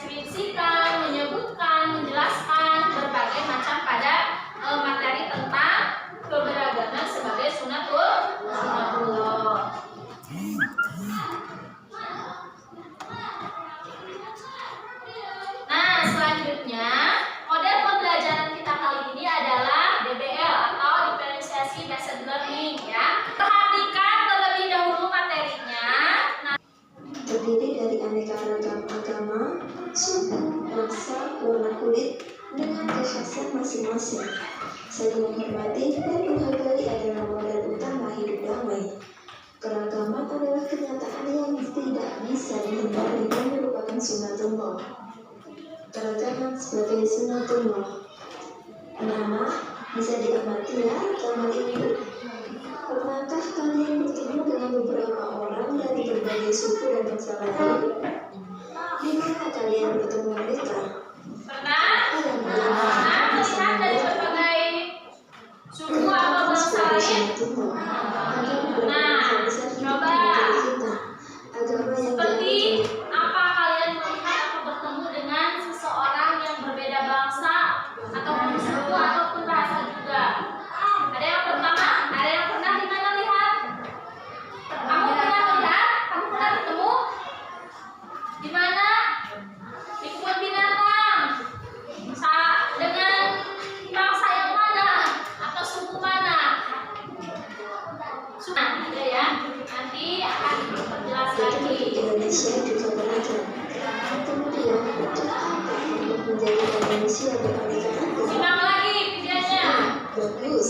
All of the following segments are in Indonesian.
mendeskripsikan, menyebutkan, menjelaskan berbagai macam pada materi tentang keberagaman sebagai sunatullah. Nah, selanjutnya model pembelajaran kita kali ini adalah DBL atau diferensiasi based learning ya. Perhatikan terlebih dahulu materinya. Terdiri dari aneka ragam agama, suku, bangsa, warna kulit dengan kekhasan masing-masing. Saling menghormati dan menghargai adalah modal utama hidup damai. Keragaman adalah kenyataan yang tidak bisa dihindari dan merupakan sunatullah. Keragaman sebagai sunatullah. Anak-anak bisa diamati ya gambar ini. Pernahkah kalian bertemu dengan beberapa orang dari berbagai suku dan bangsa lain? Di mana kalian bertemu mereka? Pernah melihat dari berbagai suku atau bangsa lain? Nah, coba seperti apa kalian melihat atau bertemu dengan seseorang yang berbeda bangsa ataupun suku ataupun bahasa juga? Ada yang pertama? Ada yang pernah di mana lihat? Kamu pernah lihat? Kamu pernah bertemu? Di mana? Di kebun binatang. Dengan bangsa yang mana? Atau suku mana? Ada ya. Nanti akan diperjelas lagi. Indonesia juga beragam. Kemudian untuk apa untuk menjadi manusia beraneka ragam? Simak lagi videonya. Bagus.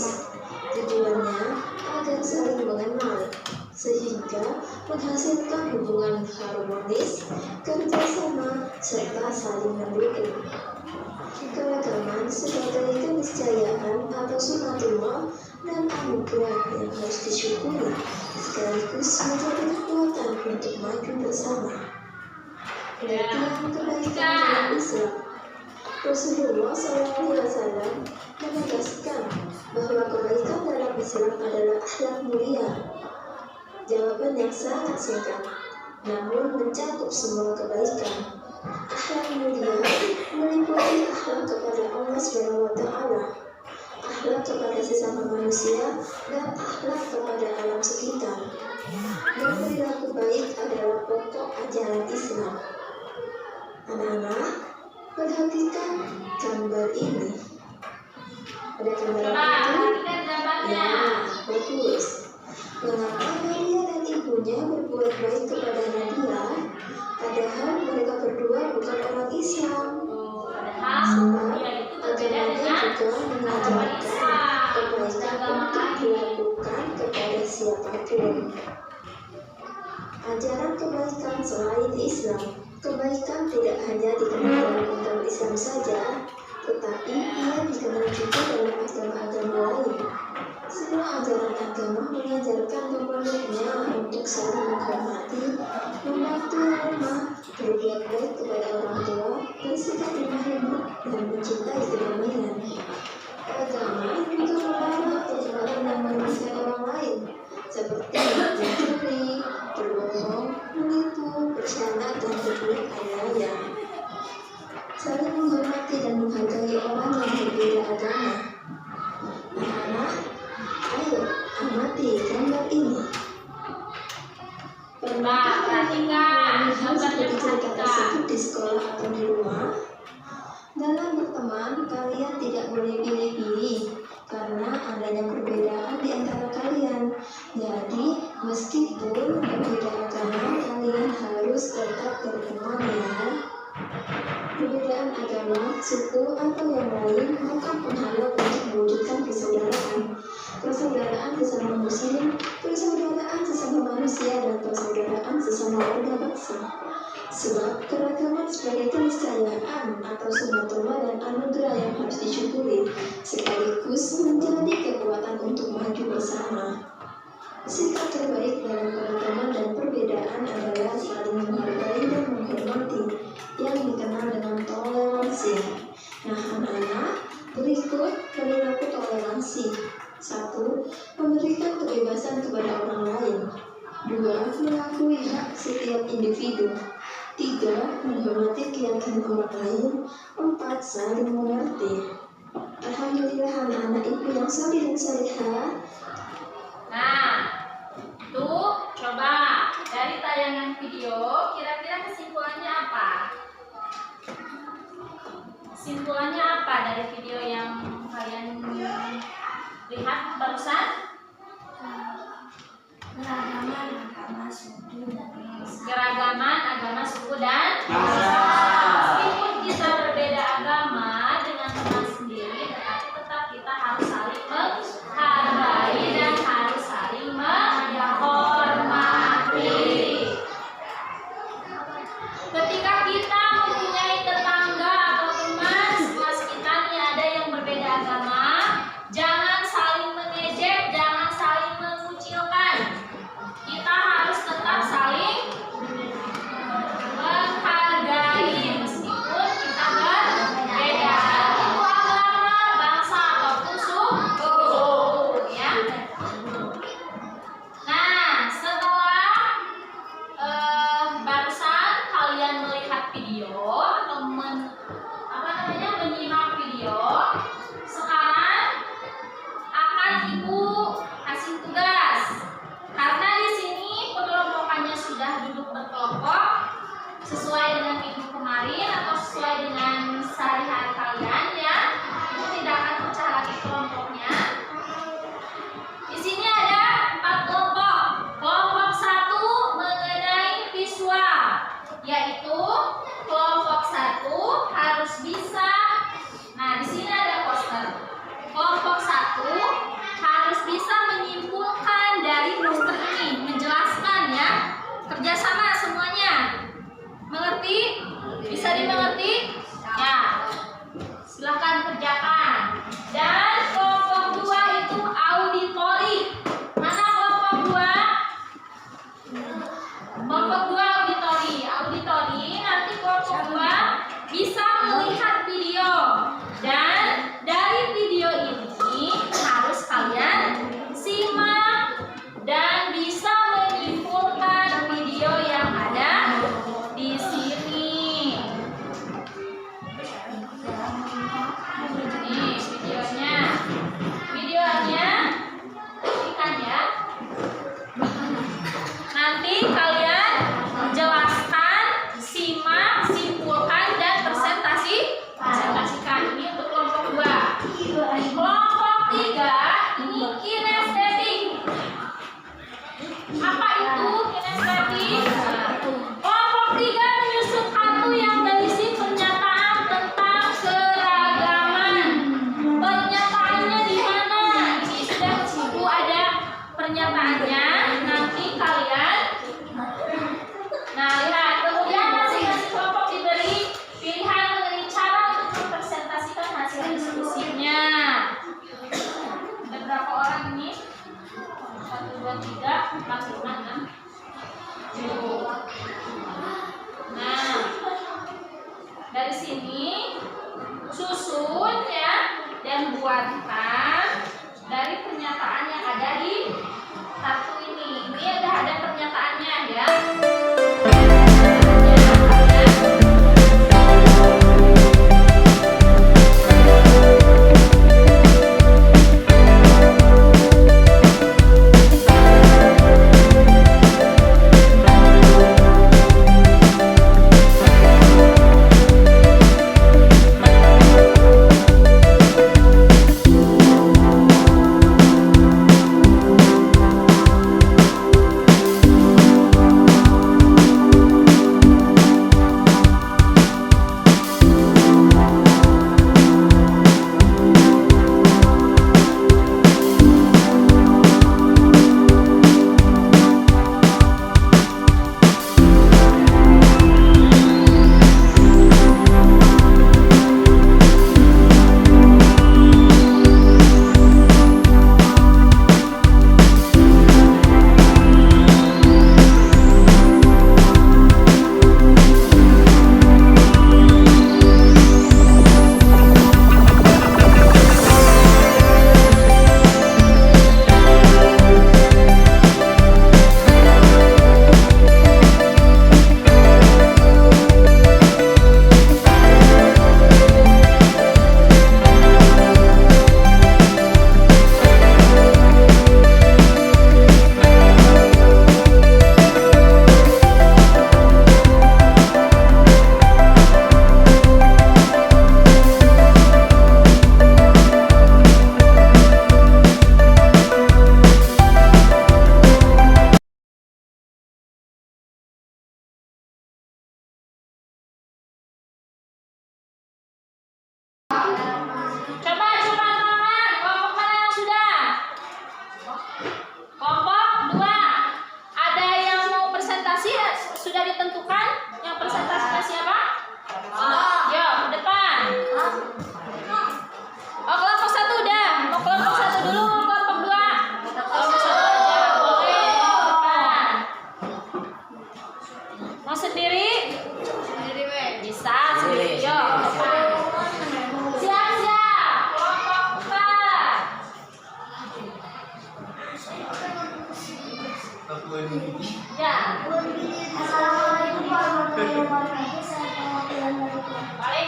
Tujuannya agar saling mengenal, sehingga menghasilkan hubungan harmonis, kerjasama, serta saling mendukung. Keragaman sebagai keniscayaan atau sunatullah dan anugerah yang harus disyukuri, sekaligus menjadi kekuatan untuk maju bersama. Pengertian kebaikan dalam Islam. Rasulullah SAW menegaskan bahwa kebaikan dalam Islam adalah akhlak mulia. Jawaban yang sangat singkat, namun mencakup semua kebaikan. Akhlak mulia meliputi akhlak kepada Allah SWT, akhlak kepada sesama manusia, dan akhlak kepada alam sekitar. Berperilaku baik adalah pokok ajaran Islam. Anak-anak, perhatikan gambar ini. Ada gambar apa itu? Ya, bagus. Mengapa Nadia dan ibunya berbuat baik kepada Nadia, padahal mereka berdua bukan orang Islam? Sebab agamanya juga mengajarkan kebaikan untuk dilakukan kepada siapapun. Ajaran kebaikan selain Islam. Kebaikan tidak hanya dikenal dalam agama Islam saja, tetapi ia dikenal juga dalam agama-agama lain. Semua ajaran agama mengajarkan pemeluknya untuk saling menghormati, membantu rumah, berbuat baik kepada orang tua, bersikap ramah lembut, dan mencintai kedamaian. Agama juga melarang perbuatan yang merugikan orang lain, seperti mencuri, berbohong, menipu, berkhianat, dan berbuat aniaya. Saling menghormati dan menghargai orang yang berbeda agama. Anak-anak, ayo amati gambar ini. Pernah melihat seperti cerita tersebut di sekolah atau di rumah? Dalam berteman, kalian tidak boleh pilih-pilih karena adanya perbedaan di antara kalian. Jadi, meskipun berbeda agama, kalian harus tetap berteman ya. Perbedaan agama, suku, atau yang lain bukan penghalang untuk mewujudkan persaudaraan. Persaudaraan sesama muslim, persaudaraan sesama manusia, dan persaudaraan sesama warga bangsa. Sebab keragaman sebagai keniscayaan atau sunatullah dan anugerah yang harus disyukuri, sekaligus menjadi kekuatan untuk maju bersama. Sikap terbaik dalam keragaman dan perbedaan adalah saling menghargai dan menghormati, yang dikenal dengan toleransi. Nah, anak-anak, berikut perilaku toleransi. 1. Memberikan kebebasan kepada orang lain. 2. Mengakui hak setiap individu. 3. Menghormati keyakinan orang lain. 4. Saling mengerti. Alhamdulillah anak-anak ibu yang salih dan salihah. Nah, tuh coba dari tayangan video, kira-kira kesimpulannya apa? Kesimpulannya apa dari video yang kalian lihat barusan? Keragaman agama, suku, dan bangsa. Meskipun kita berbeda agama dengan teman sendiri, tetapi tetap kita harus saling menghargai dan harus saling menghormati. Ketika kita mempunyai tetangga atau teman sekelas kita nih ada yang berbeda agama, jangan saling mengejek, jangan saling mengucilkan. Kita harus tetap saling menghargai meskipun kita berbeda. Itu agama, bangsa ataupun suku, ya. Nah, setelah barusan kalian melihat video atau menyimak video, sekarang akan ibu kasih tugas. Karena di sini pengelompokannya sudah duduk berkelompok sesuai dengan minggu kemarin atau sesuai dengan sehari-hari kalian, ya. Ibu tidak akan pecah lagi kelompoknya. Di sini ada 4 kelompok. Kelompok 1 mengenai visual, yaitu kelompok 1 harus bisa. Nah, di sini ada poster. Kelompok 1 harus bisa menyimpulkan dari poster ini, menjelaskan, ya. Kerjasama semuanya. Mengerti? Bisa dimengerti? Ya. Silahkan kerjakan. Dan kelompok 2 itu auditori. Mana kelompok 2? Kelompok 2 auditori. Auditori nanti kelompok 2 bisa melihat video. Dan dari video ini harus kalian simak dan bisa menyimpulkan video yang ada di sini. Ini videonya. Videonya ikan, ya. Nanti kalian jelaskan, simak, simpulkan, dan presentasikan. Ini untuk kelompok 2. Kelompok 3 ini kinestetik. Apa itu kinestetik? Kelompok 3 menyusun kartu yang berisi pernyataan tentang keragaman. Pernyataannya di mana? Ini sudah buku ada pernyataannya. Nanti kalian, nah lihat, kemudian masing-masing kelompok diberi pilihan mengenai cara untuk mempresentasikan hasil diskusinya. Ada berapa orang ini? 1, 2, 3, 4, 5, 6, 7. Nah, dari sini susun, ya, dan buatkan dari pernyataan yang ada di kartu ini. Ini ada pernyataannya, ya.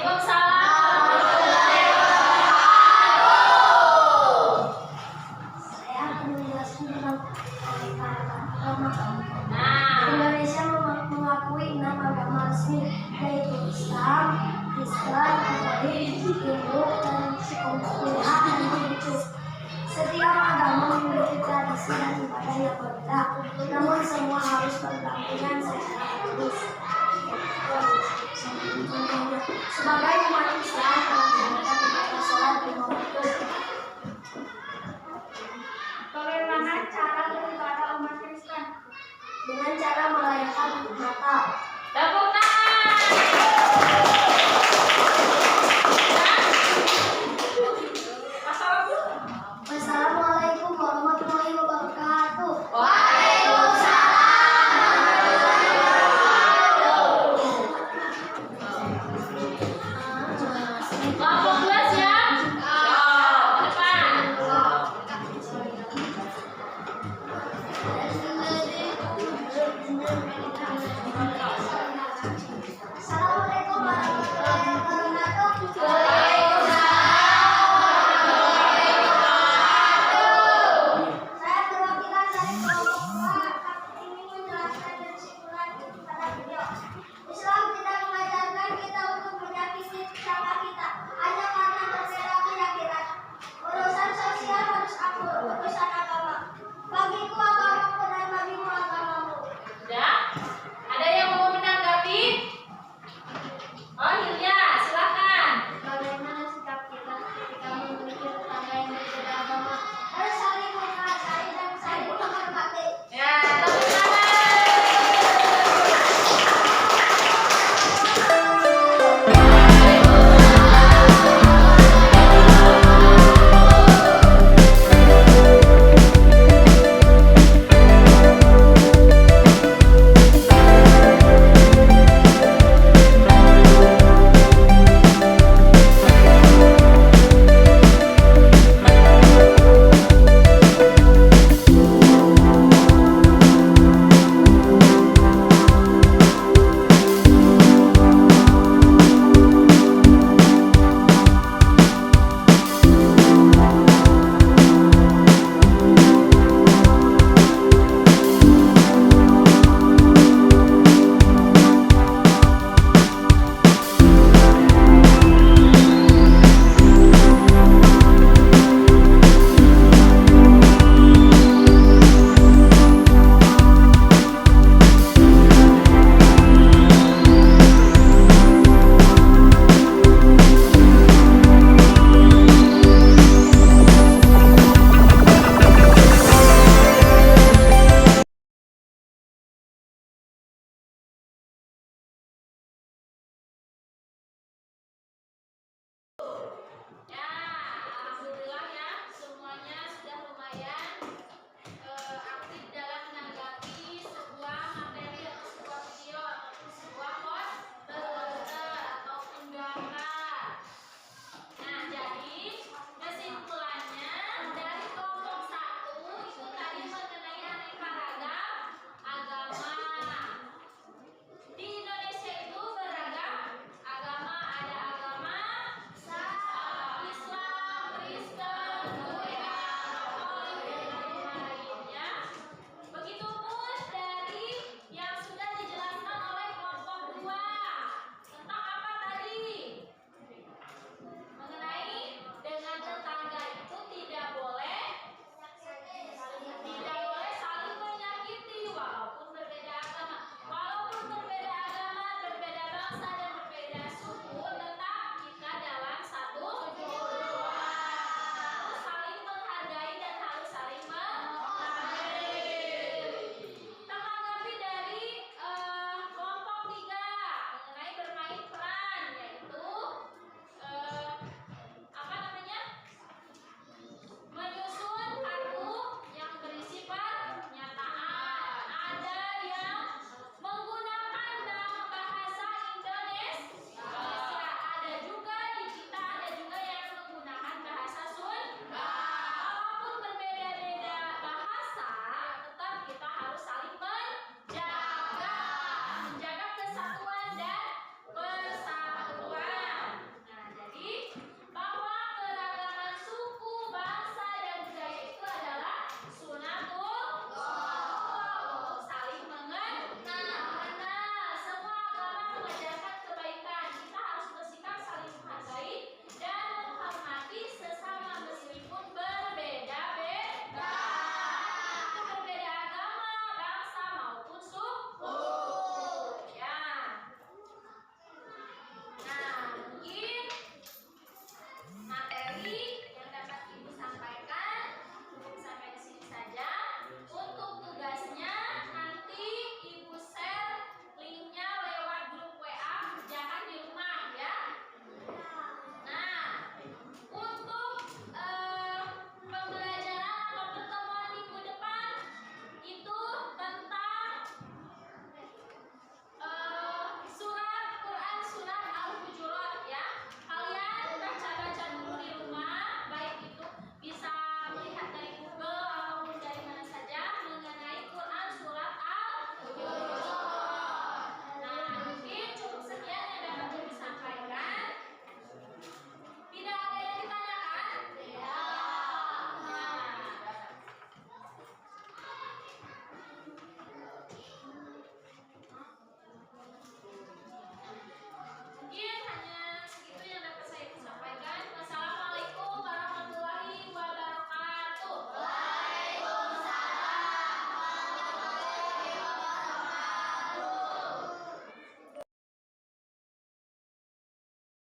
Waalaikumsalam.